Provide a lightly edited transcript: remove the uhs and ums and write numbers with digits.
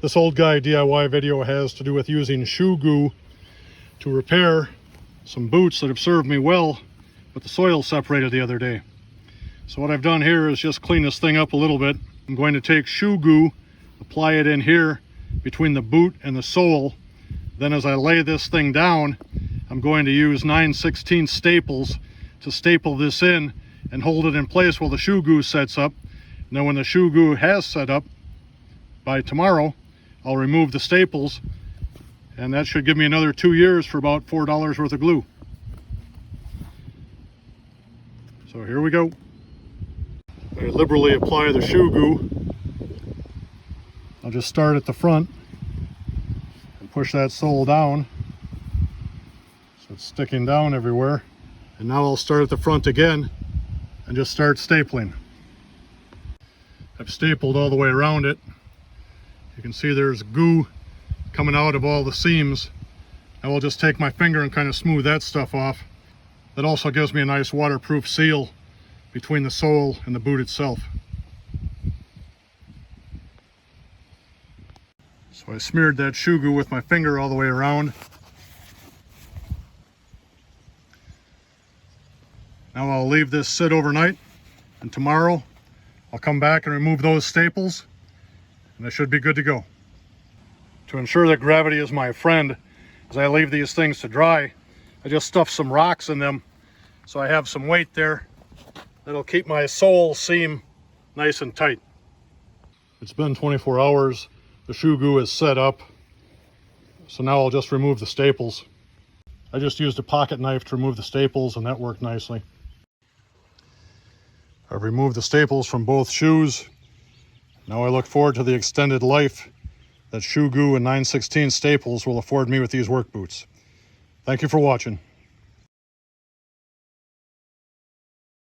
This old guy DIY video has to do with using shoe goo to repair some boots that have served me well, but the soil separated the other day. So what I've done here is just clean this thing up a little bit. I'm going to take shoe goo, apply it in here between the boot and the sole. Then as I lay this thing down, I'm going to use 9/16 staples to staple this in and hold it in place while the shoe goo sets up. And then when the shoe goo has set up, by tomorrow, I'll remove the staples, and that should give me another 2 years for about $4 worth of glue. So here we go. I liberally apply the shoe goo. I'll just start at the front and push that sole down so it's sticking down everywhere. And now I'll start at the front again and just start stapling. I've stapled all the way around it. You can see there's goo coming out of all the seams. I will just take my finger and kind of smooth that stuff off. That also gives me a nice waterproof seal between the sole and the boot itself. So I smeared that shoe goo with my finger all the way around. Now I'll leave this sit overnight, and tomorrow I'll come back and remove those staples, and I should be good to go. To ensure that gravity is my friend, as I leave these things to dry, I just stuff some rocks in them so I have some weight there that'll keep my sole seam nice and tight. It's been 24 hours. The shoe goo is set up, so now I'll just remove the staples. I just used a pocket knife to remove the staples, and that worked nicely. I've removed the staples from both shoes. Now I look forward to the extended life that shoe goo and 9/16 staples will afford me with these work boots. Thank you for watching.